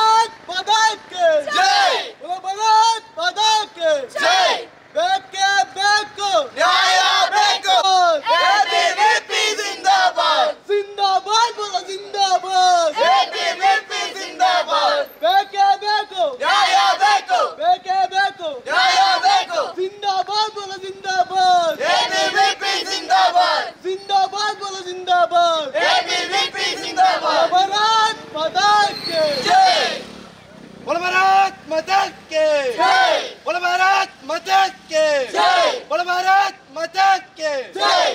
भारत माता की जय। भारत माता की जय। बेके बेको न्याय बेको। एबीवीपी जिंदाबाद जिंदाबाद बोलो जिंदाबाद। एबीवीपी जिंदाबाद। बेके बेको न्याय बेको। बेके बेको न्याय बेको। जिंदाबाद बोलो जिंदाबाद। एबीवीपी जिंदाबाद जिंदाबाद बोलो जिंदाबाद। एबीवीपी जिंदाबाद। भारत माता की जय। बोलो भारत माता की जय। बोलो भारत माता की जय। बोलो भारत माता की जय।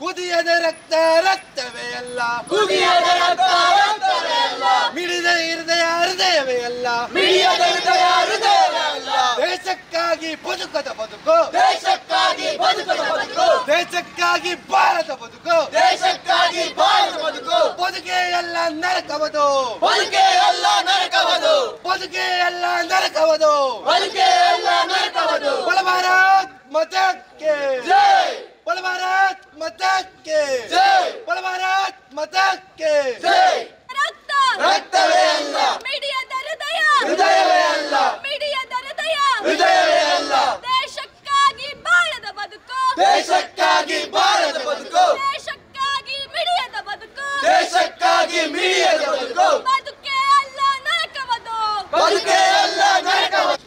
ಕುದಿಯದ ರಕ್ತ ರಕ್ತವೇ ಅಲ್ಲ, ಕುದಿಯದ ರಕ್ತ ರಕ್ತವೇ ಅಲ್ಲ, ಮಿಡಿದ ಹೃದಯ ಹೃದಯವೇ ಅಲ್ಲ, ಮಿಡಿಯದ ಹೃದಯ ಹೃದಯವೇ ಅಲ್ಲ. ದೇಶಕ್ಕಾಗಿ ಬದುಕದ ಬದುಕು, ದೇಶಕ್ಕಾಗಿ ಬದುಕದ ಬದುಕು, ದೇಶಕ್ಕಾಗಿ ಬಾಳದ ಬದುಕು, ದೇಶಕ್ಕಾಗಿ ಬಾಳದ ಬದುಕು. ಬದುಕೆ ಎಲ್ಲ ನರಕವದು, ಬದುಕೆ ಎಲ್ಲ ನರಕವದು, ಬದುಕೆ ಎಲ್ಲ ನರಕವದು, ಬದುಕೆ ಎಲ್ಲ ನರಕವದು. ಬಲ ಭಾರತ್ ಮಾತಾ ಕಿ ಜೈ. ಬಲ ಭಾರತ್ ಮಾತಾ ಕಿ ಜೈ. ಬಲ ಭಾರತ್ ಮಾತಾ ಕಿ ಜೈ. ರಕ್ತ ರಕ್ತವೇ ಅಲ್ಲ, ಮಿಡಿಯದ ಹೃದಯ ಹೃದಯವೇ ಅಲ್ಲ, ಮಿಡಿಯದ ಹೃದಯ ಹೃದಯವೇ ಅಲ್ಲ. ದೇಶಕ್ಕಾಗಿ ಬಾಳದ ಬದುಕು, ದೇಶಕ್ಕಾಗಿ ಬಾಳದ ಬದುಕು, ದೇಶಕ್ಕಾಗಿ ಮಿಡಿಯದ ಬದುಕು, ದೇಶಕ್ಕಾಗಿ ಮಿಡಿಯದ ಬದುಕು. ಬದುಕೆ ಅಲ್ಲ ನರಕವದು, ಬದುಕೆ ಅಲ್ಲ ನರಕವದು.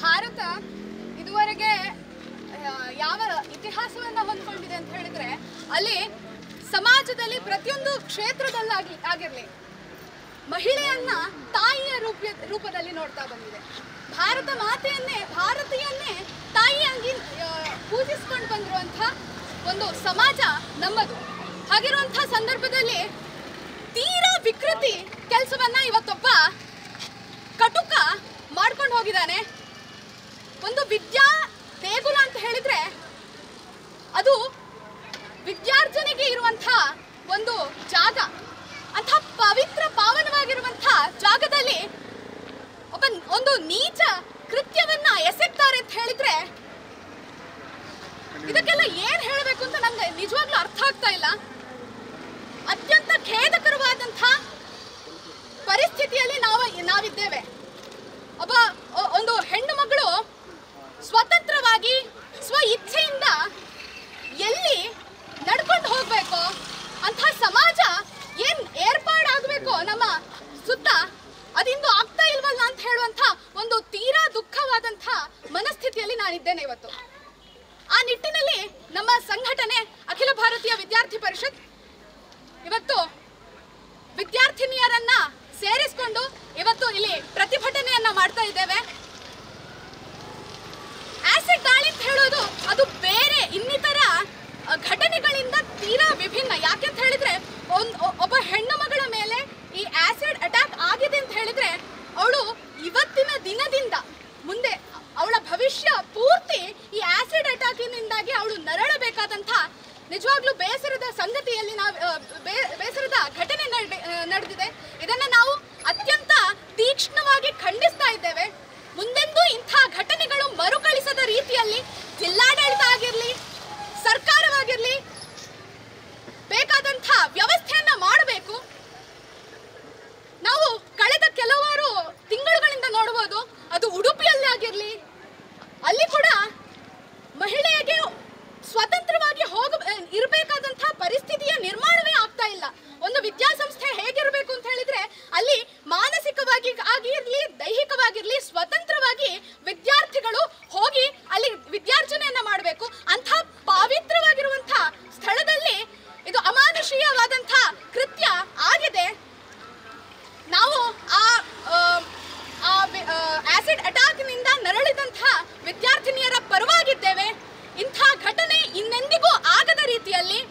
ಭಾರತ ಇದುವರೆಗೆ ಯಾವ ಇತಿಹಾಸವನ್ನ ಹೊಂದ್ಕೊಂಡಿದೆ ಅಂತ ಹೇಳಿದ್ರೆ ಅಲ್ಲಿ ಸಮಾಜದಲ್ಲಿ ಪ್ರತಿಯೊಂದು ಕ್ಷೇತ್ರದಲ್ಲಾಗಿ ಆಗಿರಲಿ ಮಹಿಳೆಯನ್ನ ತಾಯಿಯ ರೂಪದಲ್ಲಿ ನೋಡ್ತಾ ಬಂದಿದೆ. ಭಾರತ ಮಾತೆಯನ್ನೇ ಭಾರತೀಯನ್ನೇ ತಾಯಿಯಾಗಿ ಪೂಜಿಸ್ಕೊಂಡು ಬಂದಿರುವಂಥ ಒಂದು ಸಮಾಜ ನಮ್ಮದು. ಹಾಗಿರುವಂಥ ಸಂದರ್ಭದಲ್ಲಿ ತೀರಾ ವಿಕೃತಿ ಕೆಲಸವನ್ನ ಇವತ್ತೊಬ್ಬ ಕಟುಕ ಮಾಡ್ಕೊಂಡು ಹೋಗಿದ್ದಾನೆ. ಒಂದು ವಿದ್ಯಾ ದೇಗುಲ ಅಂತ ಹೇಳಿದ್ರೆ ಅದು ವಿದ್ಯಾರ್ಜನೆಗೆ ಇರುವಂಥ ಒಂದು ಜಾಗ. ಅಂಥ ಪವಿತ್ರ ಪಾವನವಾಗಿರುವಂಥ ಜಾಗದಲ್ಲಿ ಒಂದು ನೀಚ ಕೃತ್ಯವನ್ನ ಎಸಗ್ತಾರೆ ಅಂತ ಹೇಳಿದ್ರೆ ಇದಕ್ಕೆಲ್ಲ ಏನ್ ಹೇಳಬೇಕು ಅಂತ ನಂಗೆ ನಿಜವಾಗ್ಲೂ ಅರ್ಥ ಆಗ್ತಾ ಇಲ್ಲ. ಅತ್ಯಂತ ಖೇದಕರವಾದಂಥ ಪರಿಸ್ಥಿತಿಯಲ್ಲಿ ನಾವಿದ್ದೇವೆ. ಒಂದು ಹೆಣ್ಣು ಮಗಳು ಸ್ವತಂತ್ರವಾಗಿ ಸ್ವ ಇಚ್ಛೆಯಿಂದ ಎಲ್ಲಿ ನಡ್ಕೊಂಡು ಹೋಗ್ಬೇಕು ಅಂತ ಸಮಾಜ ಏನ್ ಏರ್ಪಾಡಾಗಬೇಕು ನಮ್ಮ ಸುತ್ತ ಅದಿಂದು ಆಗ್ತಾ ಇಲ್ವಲ್ಲ ಅಂತ ಹೇಳುವಂತ ಒಂದು ತೀರಾ ದುಃಖವಾದಂಥ ಮನಸ್ಥಿತಿಯಲ್ಲಿ ನಾನಿದ್ದೇನೆ ಇವತ್ತು. ಆ ನಿಟ್ಟಿನಲ್ಲಿ ನಮ್ಮ ಸಂಘಟನೆ ಅಖಿಲ ಭಾರತೀಯ ವಿದ್ಯಾರ್ಥಿ ಪರಿಷತ್ ಇವತ್ತು ವಿದ್ಯಾರ್ಥಿನಿಯರನ್ನ ಸೇರಿಸಿಕೊಂಡು ಇವತ್ತು ಇಲ್ಲಿ ಪ್ರತಿಭಟನೆಯನ್ನ ಮಾಡ್ತಾ ಇದ್ದೇವೆ. ಆಸಿಡ್ ದಾಳಿ ಅಂತ ಹೇಳೋದು ಅದು ಬೇರೆ ಇನ್ನಿತರ ಘಟನೆಗಳಿಂದ ತೀರಾ ವಿಭಿನ್ನ. ಯಾಕೆಂತ ಹೇಳಿದ್ರೆ ಒಬ್ಬ ಹೆಣ್ಣು ಮಗಳ ಮೇಲೆ ಈ ಆಸಿಡ್ ಅಟ್ಯಾಕ್ ಆಗಿದೆ ಅಂತ ಹೇಳಿದ್ರೆ ಅವಳು ಇವತ್ತಿನ ದಿನದಿಂದ ಮುಂದೆ ಅವಳ ಭವಿಷ್ಯ ಪೂರ್ತಿ ಈ ಆಸಿಡ್ ಅಟ್ಯಾಕಿನಿಂದಾಗಿ ಅವಳು ನರಳಬೇಕಾದಂಥ ನಿಜವಾಗ್ಲೂ ಬೇಸರದ ಸಂಗತಿಯಲ್ಲಿ ಬೇಸರದ ಘಟನೆ ನಡೆದಿದೆ. ಇದನ್ನ ನಾವು ಅತ್ಯಂತ ತೀಕ್ಷ್ಣವಾಗಿ ಖಂಡಿಸ್ತಾ ಇದ್ದೇವೆ. ಮುಂದೆಂದೂ ಇಂಥ ಘಟನೆಗಳು ಮರುಕಳಿಸದ ರೀತಿಯಲ್ಲಿ ಜಿಲ್ಲಾಡಳಿತ ಆಗಿರಲಿ ಸರ್ಕಾರವಾಗಿರಲಿ ಬೇಕಾದಂಥ ವ್ಯವಸ್ಥೆಯನ್ನ ಮಾಡಬೇಕು. ನಾವು ಕಳೆದ ಕೆಲವಾರು ತಿಂಗಳುಗಳಿಂದ ನೋಡಬಹುದು, ಅದು ಉಡುಪಿಯಲ್ಲಿ ಆಗಿರಲಿ ಅಲ್ಲಿ ಕೂಡ ಮಹಿಳೆಯರಿಗೆ ಸ್ವತಂತ್ರವಾಗಿ ಇರಬೇಕಾದಂತಹ ಪರಿಸ್ಥಿತಿಯ ನಿರ್ಮಾಣವೇ ಆಗ್ತಾ ಇಲ್ಲ. ಒಂದು ವಿದ್ಯಾಸಂಸ್ಥೆ ಹೇಗಿರಬೇಕು ಅಂತ ಹೇಳಿದ್ರೆ ಅಲ್ಲಿ ಮಾನಸಿಕವಾಗಿ ಆಗಿರ್ಲಿ ದೈಹಿಕವಾಗಿರ್ಲಿ ಸ್ವತಂತ್ರವಾಗಿ ವಿದ್ಯಾರ್ಥಿಗಳು ಹೋಗಿ ಅಲ್ಲಿ ವಿದ್ಯಾರ್ಜನೆಯನ್ನ ಮಾಡಬೇಕು. ಅಂಥ ಪವಿತ್ರವಾಗಿರುವಂಥ ಸ್ಥಳದಲ್ಲಿ ಇದು ಅಮಾನುಷೀಯವಾದಂಥ ಕೃತ್ಯ ಆಗಿದೆ. ನಾವು ಆಸಿಡ್ ಅಟ್ಯಾಕ್ನಿಂದ ನರಳಿದಂಥ ವಿದ್ಯಾರ್ಥಿನಿಯರ ಪರವಾಗಿದ್ದೇವೆ. ಇಂಥ ಘಟನೆ ಇನ್ನೆಂದಿಗೂ ಆಗದ ರೀತಿಯಲ್ಲಿ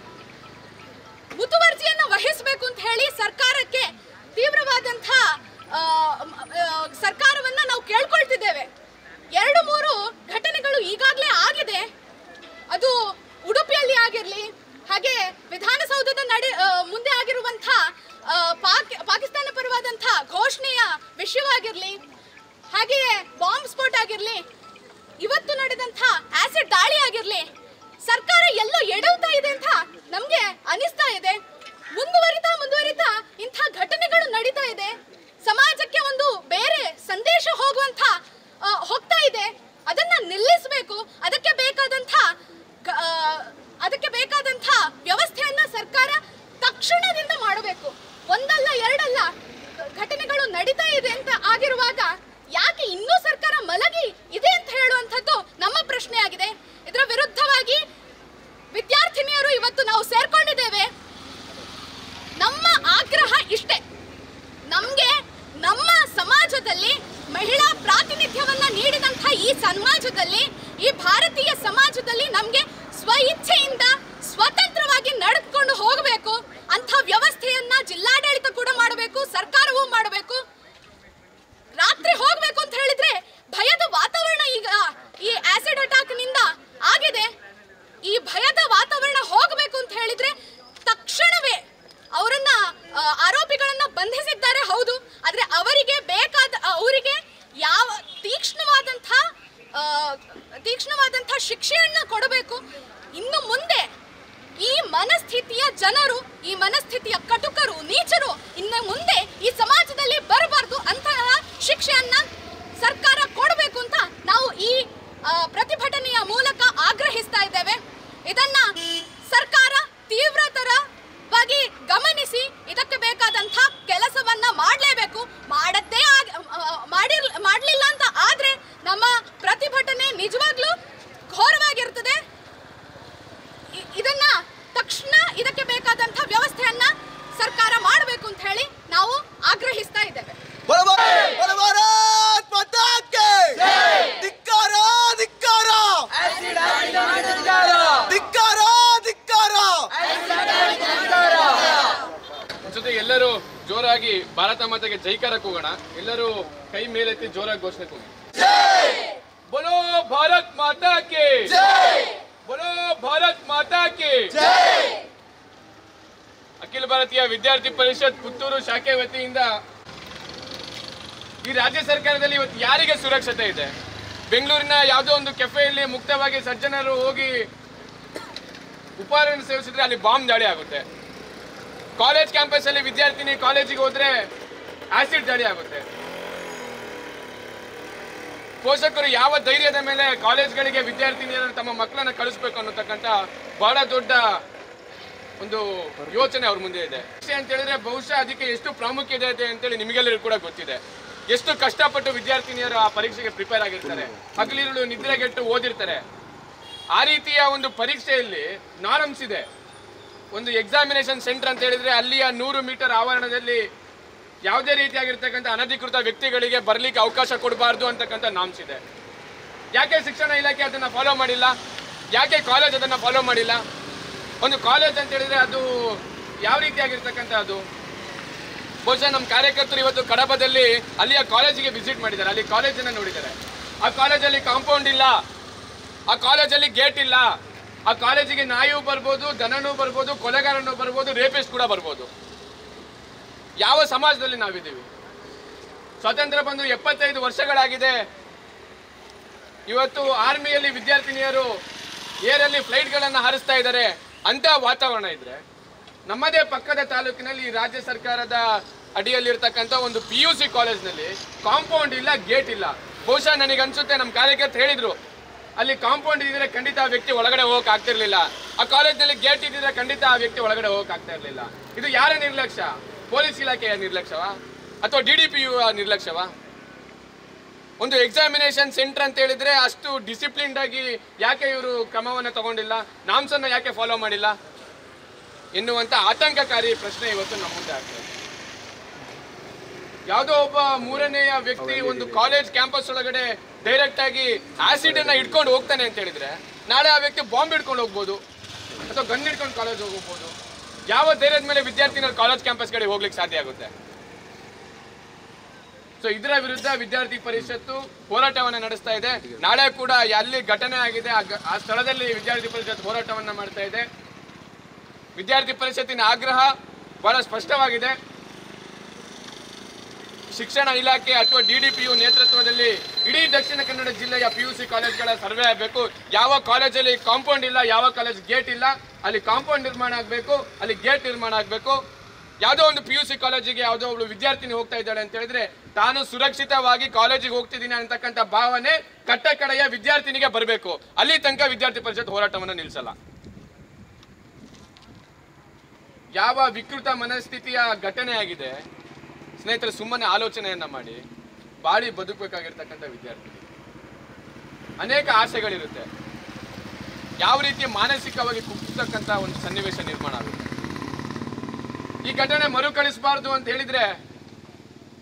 ಮುತುವರ್ಜಿಯನ್ನು ವಹಿಸಬೇಕು ಅಂತ ಹೇಳಿ ಸರ್ಕಾರಕ್ಕೆ ತೀವ್ರವಾದಂಥ ಸರ್ಕಾರವನ್ನ ನಾವು ಕೇಳ್ಕೊಳ್ತಿದ್ದೇವೆ. 2-3 ಘಟನೆಗಳು ಈಗಾಗಲೇ ಆಗಿದೆ. ಅದು ಉಡುಪಿಯಲ್ಲಿ ಆಗಿರಲಿ, ಹಾಗೆ ವಿಧಾನಸೌಧದ ಮುಂದೆ ಆಗಿರುವಂಥ ಪಾಕಿಸ್ತಾನ ಪರವಾದಂಥ ಘೋಷಣೆಯ ವಿಷಯವಾಗಿರಲಿ, ಹಾಗೆಯೇ ಬಾಂಬ್ ಸ್ಫೋಟ ಆಗಿರಲಿ, ಇವತ್ತು ನಡೆದಂಥ ಆಸಿಡ್ ದಾಳಿ ಆಗಿರಲಿ, ಸರ್ಕಾರ ಎಲ್ಲೋ ಎಡವ್ತಾ ಇದೆ ಅಂತ ನಮ್ಗೆ ಅನಿಸ್ತಾ ಇದೆ. ಮುಂದುವರಿತಾ ಇಂಥ ಘಟನೆಗಳು ನಡೀತಾ ಇದೆ. ಸಮಾಜಕ್ಕೆ ಒಂದು ಬೇರೆ ಸಂದೇಶ ಹೋಗ್ತಾ ಇದೆ. ಅದನ್ನ ನಿಲ್ಲಿಸಬೇಕು. ಅದಕ್ಕೆ ಬೇಕಾದಂಥ ವ್ಯವಸ್ಥೆಯನ್ನ ಸರ್ಕಾರ ತಕ್ಷಣದಿಂದ ಮಾಡಬೇಕು. ಒಂದಲ್ಲ ಎರಡಲ್ಲ ಘಟನೆಗಳು ನಡೀತಾ ಇದೆ ಅಂತ ಆಗಿರುವಾಗ ಯಾಕೆ ಇನ್ನೂ ಸರ್ಕಾರ ಮಲಗಿ ಇದೆ ಅಂತ ಹೇಳುವಂಥದ್ದು ನಮ್ಮ ಪ್ರಶ್ನೆ ಆಗಿದೆ. ಇದರ ವಿರುದ್ಧವಾಗಿ ವಿದ್ಯಾರ್ಥಿನಿಯರು ಇವತ್ತು ನಾವು ಸೇರ್ಕೊಂಡಿದ್ದೇವೆ. ನಮ್ಮ ಆಗ್ರಹ ಇಷ್ಟೇ, ನಮಗೆ ನಮ್ಮ ಸಮಾಜದಲ್ಲಿ ಮಹಿಳಾ ಪ್ರಾತಿನಿಧ್ಯವನ್ನ ನೀಡಿದಂಥ ಈ ಸಮಾಜದಲ್ಲಿ, ಈ ಭಾರತೀಯ ಸಮಾಜದಲ್ಲಿ ನಮಗೆ ಸ್ವಇಚ್ಛೆಯಿಂದ ಸ್ವತಂತ್ರವಾಗಿ ನಡೆದುಕೊಂಡು ಹೋಗಬೇಕು ಅಂತ ವ್ಯವಸ್ಥೆಯನ್ನ ಜಿಲ್ಲಾಡಳಿತ ಕೂಡ ಮಾಡಬೇಕು, ಸರ್ಕಾರವೂ ಮಾಡಬೇಕು. ರಾತ್ರಿ ಹೋಗ್ಬೇಕು ಅಂತ ಹೇಳಿದ್ರೆ ಭಯದ ವಾತಾವರಣ ಈಗ ಈ ಆಸಿಡ್ ಅಟ್ಯಾಕ್ ನಿಂದ ಆಗಿದೆ. ಈ ಭಯದ ವಾತಾವರಣ ಹೋಗಬೇಕು ಅಂತ ಹೇಳಿದ್ರೆ ತಕ್ಷಣವೇ ಆರೋಪಿಗಳನ್ನ ಬಂಧಿಸಿದ್ದಾರೆ, ಹೌದು. ಆದ್ರೆ ಅವರಿಗೆ ಯಾವ ತೀಕ್ಷ್ಣವಾದಂತಹ ಶಿಕ್ಷೆಯನ್ನ ಕೊಡಬೇಕು. ಇನ್ನು ಮುಂದೆ ಈ ಮನಸ್ಥಿತಿಯ ಜನರು, ಈ ಮನಸ್ಥಿತಿಯ ಕಟುಕರು, ನೀಚರು ಇನ್ನು ಮುಂದೆ ಈ ಸಮಾಜದಲ್ಲಿ ಬರಬಾರ್ದು ಅಂತಹ ಶಿಕ್ಷೆಯನ್ನ ಸರ್ಕಾರ ಕೊಡಬೇಕು ಅಂತ ನಾವು ಈ ಪ್ರತಿಭಟನೆಯ ಮೂಲಕ ಆಗ್ರಹಿಸ್ತಾ ಇದ್ದೇವೆ. ಇದನ್ನ ಸರ್ಕಾರ ತೀವ್ರತರವಾಗಿ ಗಮನಿಸಿ ಇದಕ್ಕೆ ಬೇಕಾದಂಥ ಕೆಲಸವನ್ನ ಮಾಡಲೇಬೇಕು. ಮಾಡಲಿಲ್ಲ ಅಂತ ಆದ್ರೆ ನಮ್ಮ ಪ್ರತಿಭಟನೆ ನಿಜವಾಗ್ಲೂ ಘೋರವಾಗಿರ್ತದೆ. ಇದನ್ನ ತಕ್ಷಣ ಇದಕ್ಕೆ ಬೇಕಾದಂಥ ವ್ಯವಸ್ಥೆಯನ್ನ ಸರ್ಕಾರ ಮಾಡಬೇಕು ಅಂತ ಹೇಳಿ ನಾವು ಆಗ್ರಹಿಸ್ತಾ ಇದ್ದೇವೆ. ಜೊತೆ ಎಲ್ಲರೂ ಜೋರಾಗಿ ಭಾರತ ಮಾತೆಗೆ ಜೈಕಾರ ಕೂಗೋಣ. ಎಲ್ಲರೂ ಕೈ ಮೇಲೆತ್ತಿ ಜೋರಾಗಿ ಘೋಷಣೆ ಕೂಗಿ. ಬೋಲೋ ಭಾರತ್ ಮಾತಾ ಕೆ ಜೈ, ಬೋಲೋ ಭಾರತ್ ಮಾತಾ ಕೆ ಜೈ. ಅಖಿಲ ಭಾರತೀಯ ವಿದ್ಯಾರ್ಥಿ ಪರಿಷತ್ ಪುತ್ತೂರು ಶಾಖೆ ವತಿಯಿಂದ ಈ ರಾಜ್ಯ ಸರ್ಕಾರದಲ್ಲಿ ಇವತ್ತು ಯಾರಿಗೆ ಸುರಕ್ಷತೆ ಇದೆ? ಬೆಂಗಳೂರಿನ ಯಾವುದೋ ಒಂದು ಕೆಫೆಯಲ್ಲಿ ಮುಕ್ತವಾಗಿ ಸಜ್ಜನರು ಹೋಗಿ ಉಪಹಾರವನ್ನು ಸೇವಿಸಿದ್ರೆ ಅಲ್ಲಿ ಬಾಂಬ್ ದಾಳಿ ಆಗುತ್ತೆ. ಕಾಲೇಜ್ ಕ್ಯಾಂಪಸ್ ಅಲ್ಲಿ ವಿದ್ಯಾರ್ಥಿನಿ ಕಾಲೇಜಿಗೆ ಹೋದ್ರೆ ಆಸಿಡ್ ದಾಳಿ ಆಗುತ್ತೆ. ಪೋಷಕರು ಯಾವ ಧೈರ್ಯದ ಮೇಲೆ ಕಾಲೇಜ್ಗಳಿಗೆ ವಿದ್ಯಾರ್ಥಿನಿಯರನ್ನು ತಮ್ಮ ಮಕ್ಕಳನ್ನ ಕಳಿಸ್ಬೇಕು ಅನ್ನತಕ್ಕಂಥ ಬಹಳ ದೊಡ್ಡ ಒಂದು ಯೋಚನೆ ಅವ್ರ ಮುಂದೆ ಇದೆ. ಅಂತ ಹೇಳಿದ್ರೆ ಬಹುಶಃ ಅದಕ್ಕೆ ಎಷ್ಟು ಪ್ರಾಮುಖ್ಯತೆ ಇದೆ ಅಂತೇಳಿ ನಿಮಗೆಲ್ಲರಿಗೂ ಕೂಡ ಗೊತ್ತಿದೆ. ಎಷ್ಟು ಕಷ್ಟಪಟ್ಟು ವಿದ್ಯಾರ್ಥಿನಿಯರು ಆ ಪರೀಕ್ಷೆಗೆ ಪ್ರಿಪೇರ್ ಆಗಿರ್ತಾರೆ, ಹಗಲಿರುಳು ನಿದ್ರೆಗೆಟ್ಟು ಓದಿರ್ತಾರೆ. ಆ ರೀತಿಯ ಒಂದು ಪರೀಕ್ಷೆಯಲ್ಲಿ ನಾರ್ಮ್ಸ್ ಇದೆ. ಒಂದು ಎಕ್ಸಾಮಿನೇಷನ್ ಸೆಂಟರ್ ಅಂತ ಹೇಳಿದ್ರೆ ಅಲ್ಲಿಯ 100 ಮೀಟರ್ ಆವರಣದಲ್ಲಿ ಯಾವುದೇ ರೀತಿಯಾಗಿರ್ತಕ್ಕಂಥ ಅನಧಿಕೃತ ವ್ಯಕ್ತಿಗಳಿಗೆ ಬರ್ಲಿಕ್ಕೆ ಅವಕಾಶ ಕೊಡಬಾರ್ದು ಅಂತಕ್ಕಂಥ ನಾಮ್ಸ್ ಇದೆ. ಯಾಕೆ ಶಿಕ್ಷಣ ಇಲಾಖೆ ಅದನ್ನ ಫಾಲೋ ಮಾಡಿಲ್ಲ? ಯಾಕೆ ಕಾಲೇಜ್ ಅದನ್ನ ಫಾಲೋ ಮಾಡಿಲ್ಲ? ಒಂದು ಕಾಲೇಜ್ ಅಂತ ಹೇಳಿದ್ರೆ ಅದು ಯಾವ ರೀತಿಯಾಗಿರ್ತಕ್ಕಂಥ ಅದು ಬಹುಶಃ ನಮ್ಮ ಕಾರ್ಯಕರ್ತರು ಇವತ್ತು ಕಡಬದಲ್ಲಿ ಅಲ್ಲಿಯ ಕಾಲೇಜಿಗೆ ವಿಸಿಟ್ ಮಾಡಿದ್ದಾರೆ, ಅಲ್ಲಿ ಕಾಲೇಜನ್ನು ನೋಡಿದ್ದಾರೆ. ಆ ಕಾಲೇಜಲ್ಲಿ ಕಾಂಪೌಂಡ್ ಇಲ್ಲ, ಆ ಕಾಲೇಜಲ್ಲಿ ಗೇಟ್ ಇಲ್ಲ, ಆ ಕಾಲೇಜಿಗೆ ನಾಯಿಯೂ ಬರ್ಬೋದು, ದನನೂ ಬರ್ಬೋದು, ಕೊಲೆಗಾರನೂ ಬರ್ಬೋದು, ರೇಪಿಸ್ಟ್ ಕೂಡ ಬರ್ಬೋದು. ಯಾವ ಸಮಾಜದಲ್ಲಿ ನಾವಿದ್ದೀವಿ? ಸ್ವಾತಂತ್ರ್ಯ ಬಂದು 75 ವರ್ಷಗಳಾಗಿದೆ. ಇವತ್ತು ಆರ್ಮಿಯಲ್ಲಿ ವಿದ್ಯಾರ್ಥಿನಿಯರು ಏರಲ್ಲಿ ಫ್ಲೈಟ್ಗಳನ್ನು ಹಾರಿಸ್ತಾ ಇದ್ದಾರೆ. ಅಂತ ವಾತಾವರಣ ಇದ್ರೆ ನಮ್ಮದೇ ಪಕ್ಕದ ತಾಲೂಕಿನಲ್ಲಿ ರಾಜ್ಯ ಸರ್ಕಾರದ ಅಡಿಯಲ್ಲಿರ್ತಕ್ಕಂಥ ಒಂದು PUC ಕಾಲೇಜ್ನಲ್ಲಿ ಕಾಂಪೌಂಡ್ ಇಲ್ಲ, ಗೇಟ್ ಇಲ್ಲ. ಬಹುಶಃ ನನಗನ್ಸುತ್ತೆ ನಮ್ಮ ಕಾರ್ಯಕರ್ತರು ಹೇಳಿದ್ರು ಅಲ್ಲಿ ಕಾಂಪೌಂಡ್ ಇದ್ದಿದ್ರೆ ಖಂಡಿತ ಆ ವ್ಯಕ್ತಿ ಒಳಗಡೆ ಹೋಗಕ್ ಆಗ್ತಿರ್ಲಿಲ್ಲ, ಆ ಕಾಲೇಜ್ನಲ್ಲಿ ಗೇಟ್ ಇದ್ದಿದ್ರೆ ಖಂಡಿತ ಆ ವ್ಯಕ್ತಿ ಒಳಗಡೆ ಹೋಗಕ್ ಆಗ್ತಾ ಇರ್ಲಿಲ್ಲ. ಇದು ಯಾರ ನಿರ್ಲಕ್ಷ್ಯ? ಪೊಲೀಸ್ ಇಲಾಖೆಯ ನಿರ್ಲಕ್ಷ್ಯವಾ ಅಥವಾ DDPU ನಿರ್ಲಕ್ಷ್ಯವಾ? ಒಂದು ಎಕ್ಸಾಮಿನೇಷನ್ ಸೆಂಟರ್ ಅಂತ ಹೇಳಿದ್ರೆ ಅಷ್ಟು ಡಿಸಿಪ್ಲಿನ್ಡ್ ಆಗಿ ಯಾಕೆ ಇವರು ಕ್ರಮವನ್ನು ತಗೊಂಡಿಲ್ಲ, ನಾಮ್ಸ್ ಅನ್ನು ಯಾಕೆ ಫಾಲೋ ಮಾಡಿಲ್ಲ ಎನ್ನುವಂತ ಆತಂಕಕಾರಿ ಪ್ರಶ್ನೆ ಇವತ್ತು ನಮ್ಮ ಮುಂದೆ ಆಗ್ತದೆ. ಯಾವುದೋ ಒಬ್ಬ ಮೂರನೆಯ ವ್ಯಕ್ತಿ ಒಂದು ಕಾಲೇಜ್ ಕ್ಯಾಂಪಸ್ ಒಳಗಡೆ ಡೈರೆಕ್ಟ್ ಆಗಿ ಆಸಿಡ್ ಅನ್ನ ಇಟ್ಕೊಂಡು ಹೋಗ್ತಾನೆ ಅಂತ ಹೇಳಿದ್ರೆ ನಾಳೆ ಆ ವ್ಯಕ್ತಿ ಬಾಂಬ್ ಇಟ್ಕೊಂಡು ಹೋಗ್ಬೋದು ಅಥವಾ ಗನ್ ಇಟ್ಕೊಂಡು ಕಾಲೇಜ್ ಹೋಗ್ಬೋದು. ಯಾವ ಧೈರ್ಯದ ಮೇಲೆ ವಿದ್ಯಾರ್ಥಿಗಳು ಕಾಲೇಜ್ ಕ್ಯಾಂಪಸ್ ಕಡೆ ಹೋಗ್ಲಿಕ್ಕೆ ಸಾಧ್ಯ ಆಗುತ್ತೆ? ಸೊ ಇದರ ವಿರುದ್ಧ ವಿದ್ಯಾರ್ಥಿ ಪರಿಷತ್ತು ಹೋರಾಟವನ್ನ ನಡೆಸ್ತಾ ಇದೆ. ನಾಳೆ ಕೂಡ ಎಲ್ಲಿ ಘಟನೆ ಆಗಿದೆ ಆ ಸ್ಥಳದಲ್ಲಿ ವಿದ್ಯಾರ್ಥಿ ಪರಿಷತ್ ಹೋರಾಟವನ್ನ ಮಾಡ್ತಾ ಇದೆ. ವಿದ್ಯಾರ್ಥಿ ಪರಿಷತ್ತಿನ ಆಗ್ರಹ ಬಹಳ ಸ್ಪಷ್ಟವಾಗಿದೆ. ಶಿಕ್ಷಣ ಇಲಾಖೆ ಅಥವಾ DDPU ನೇತೃತ್ವದಲ್ಲಿ ಇಡೀ ದಕ್ಷಿಣ ಕನ್ನಡ ಜಿಲ್ಲೆಯ PUC ಕಾಲೇಜ್ಗಳ ಸರ್ವೆ ಆಗಬೇಕು. ಯಾವ ಕಾಲೇಜಲ್ಲಿ ಕಾಂಪೌಂಡ್ ಇಲ್ಲ, ಯಾವ ಕಾಲೇಜ್ ಗೇಟ್ ಇಲ್ಲ, ಅಲ್ಲಿ ಕಾಂಪೌಂಡ್ ನಿರ್ಮಾಣ ಆಗಬೇಕು, ಅಲ್ಲಿ ಗೇಟ್ ನಿರ್ಮಾಣ ಆಗಬೇಕು. ಯಾವುದೋ ಒಂದು PUC ಕಾಲೇಜಿಗೆ ಯಾವುದೋ ಒಬ್ಳು ವಿದ್ಯಾರ್ಥಿನಿ ಹೋಗ್ತಾ ಇದ್ದಾಳೆ ಅಂತ ಹೇಳಿದ್ರೆ ತಾನು ಸುರಕ್ಷಿತವಾಗಿ ಕಾಲೇಜಿಗೆ ಹೋಗ್ತಿದ್ದೀನಿ ಅಂತಕ್ಕಂಥ ಭಾವನೆ ಕಟ್ಟ ಕಡೆಯ ವಿದ್ಯಾರ್ಥಿನಿಗೆ ಬರಬೇಕು. ಅಲ್ಲಿ ತನಕ ವಿದ್ಯಾರ್ಥಿ ಪರಿಷತ್ ಹೋರಾಟವನ್ನು ನಿಲ್ಲಿಸಲ್ಲ. ಯಾವ ವಿಕೃತ ಮನಸ್ಥಿತಿಯ ಘಟನೆ ಆಗಿದೆ ಸ್ನೇಹಿತರೆ, ಸುಮ್ಮನೆ ಆಲೋಚನೆಯನ್ನ ಮಾಡಿ ಬಾಳಿ ಬದುಕಬೇಕಾಗಿರ್ತಕ್ಕಂಥ ವಿದ್ಯಾರ್ಥಿ ಅನೇಕ ಆಸೆಗಳಿರುತ್ತೆ. ಯಾವ ರೀತಿ ಮಾನಸಿಕವಾಗಿ ಕುಗ್ಗತಕ್ಕಂಥ ಒಂದು ಸನ್ನಿವೇಶ ನಿರ್ಮಾಣ ಆಗುತ್ತೆ. ಈ ಘಟನೆ ಮರುಕಳಿಸಬಾರದು ಅಂತ ಹೇಳಿದ್ರೆ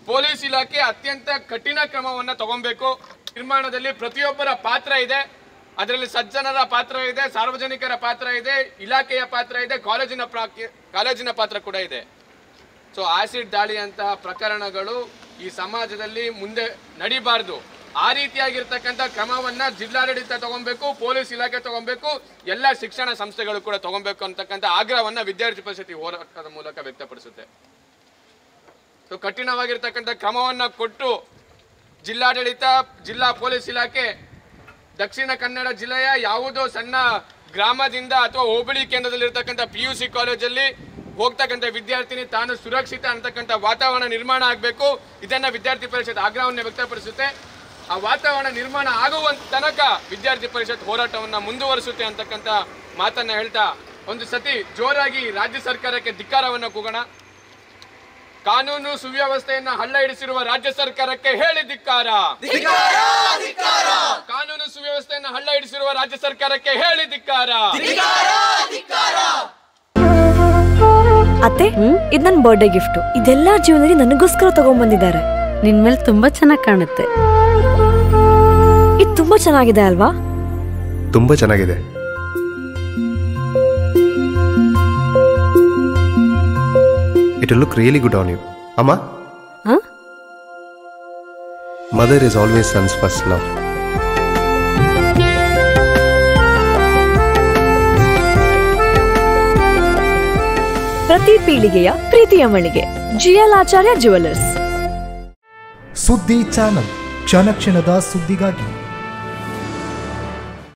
ಪೊಲೀಸ್ ಇಲಾಖೆ ಅತ್ಯಂತ ಕಠಿಣ ಕ್ರಮವನ್ನ ತಗೊಬೇಕು. ನಿರ್ಮಾಣದಲ್ಲಿ ಪ್ರತಿಯೊಬ್ಬರ ಪಾತ್ರ ಇದೆ. ಅದರಲ್ಲಿ ಸಜ್ಜನರ ಪಾತ್ರ ಇದೆ, ಸಾರ್ವಜನಿಕರ ಪಾತ್ರ ಇದೆ, ಇಲಾಖೆಯ ಪಾತ್ರ ಇದೆ, ಕಾಲೇಜಿನ ಪಾತ್ರ ಕೂಡ ಇದೆ. ಸೊ ಆಸಿಡ್ ದಾಳಿಯಂತಹ ಪ್ರಕರಣಗಳು ಈ ಸಮಾಜದಲ್ಲಿ ಮುಂದೆ ನಡಿಬಾರ್ದು. ಆ ರೀತಿಯಾಗಿರ್ತಕ್ಕಂಥ ಕ್ರಮವನ್ನ ಜಿಲ್ಲಾಡಳಿತ ತಗೊಬೇಕು, ಪೊಲೀಸ್ ಇಲಾಖೆ ತಗೊಬೇಕು, ಎಲ್ಲ ಶಿಕ್ಷಣ ಸಂಸ್ಥೆಗಳು ಕೂಡ ತಗೊಬೇಕು ಅಂತಕ್ಕಂಥ ಆಗ್ರಹವನ್ನ ವಿದ್ಯಾರ್ಥಿ ಪರಿಷತ್ ಹೋರಾಟದ ಮೂಲಕ ವ್ಯಕ್ತಪಡಿಸುತ್ತೆ. ಸೊ ಕಠಿಣವಾಗಿರ್ತಕ್ಕಂಥ ಕ್ರಮವನ್ನ ಕೊಟ್ಟು ಜಿಲ್ಲಾಡಳಿತ, ಜಿಲ್ಲಾ ಪೊಲೀಸ್ ಇಲಾಖೆ ದಕ್ಷಿಣ ಕನ್ನಡ ಜಿಲ್ಲೆಯ ಯಾವುದೋ ಸಣ್ಣ ಗ್ರಾಮದಿಂದ ಅಥವಾ ಹೋಬಳಿ ಕೇಂದ್ರದಲ್ಲಿರ್ತಕ್ಕಂಥ PUC ಕಾಲೇಜಲ್ಲಿ ಹೋಗ್ತಕ್ಕಂಥ ವಿದ್ಯಾರ್ಥಿನಿ ತಾನು ಸುರಕ್ಷಿತ ಅಂತಕ್ಕಂಥ ವಾತಾವರಣ ನಿರ್ಮಾಣ ಆಗಬೇಕು. ಇದನ್ನ ವಿದ್ಯಾರ್ಥಿ ಪರಿಷತ್ ಆಗ್ರಹವನ್ನು ವ್ಯಕ್ತಪಡಿಸುತ್ತೆ. ಆ ವಾತಾವರಣ ನಿರ್ಮಾಣ ಆಗುವ ತನಕ ವಿದ್ಯಾರ್ಥಿ ಪರಿಷತ್ ಹೋರಾಟವನ್ನ ಮುಂದುವರಿಸುತ್ತೆ ಅಂತಕ್ಕಂಥ ಮಾತನ್ನ ಹೇಳ್ತಾ ಒಂದು ಸತಿ ಜೋರಾಗಿ ರಾಜ್ಯ ಸರ್ಕಾರಕ್ಕೆ ಧಿಕ್ಕಾರವನ್ನ ಕೂಗೋಣ. ಕಾನೂನು ಸುವ್ಯವಸ್ಥೆಯನ್ನ ಹಳ್ಳ ಹಿಡಿಸಿರುವ ರಾಜ್ಯ ಸರ್ಕಾರಕ್ಕೆ ಹೇಳಿ ಧಿಕ್ಕಾರ. ಕಾನೂನು ಸುವ್ಯವಸ್ಥೆಯನ್ನ ಹಳ್ಳ ಹಿಡಿಸಿರುವ ರಾಜ್ಯ ಸರ್ಕಾರಕ್ಕೆ ಹೇಳಿ ಧಿಕ್ಕಾರ. ಅತ್ತೆ, ಇದು ನನ್ನ ಬರ್ಡೇ ಗಿಫ್ಟ್. ಇದೆಲ್ಲ ಜೀವನದಲ್ಲಿ ನನಗೋಸ್ಕರ ತಗೊಂಡ್ಬಂದಿದ್ದಾರೆ. ನಿನ್ ಮೇಲೆ ತುಂಬಾ ಚೆನ್ನಾಗಿ ಕಾಣುತ್ತೆ. ಇದು ತುಂಬಾ ಚೆನ್ನಾಗಿದೆ ಅಲ್ವಾ? ತುಂಬಾ ಚೆನ್ನಾಗಿದೆ. It will look really good on you. Amma? Huh? Mother is always son's first love. ಪ್ರತಿ ಪೀಳಿಗೆಯ ಪ್ರೀತಿಯ ಮಳಿಗೆ GL ಆಚಾರ್ಯ ಜುವೆಲ್ಲರ್ಸ್. ಸುದ್ದಿ ಚಾನಲ್, ಕ್ಷಣ ಕ್ಷಣದ ಸುದ್ದಿಗಾಗಿ.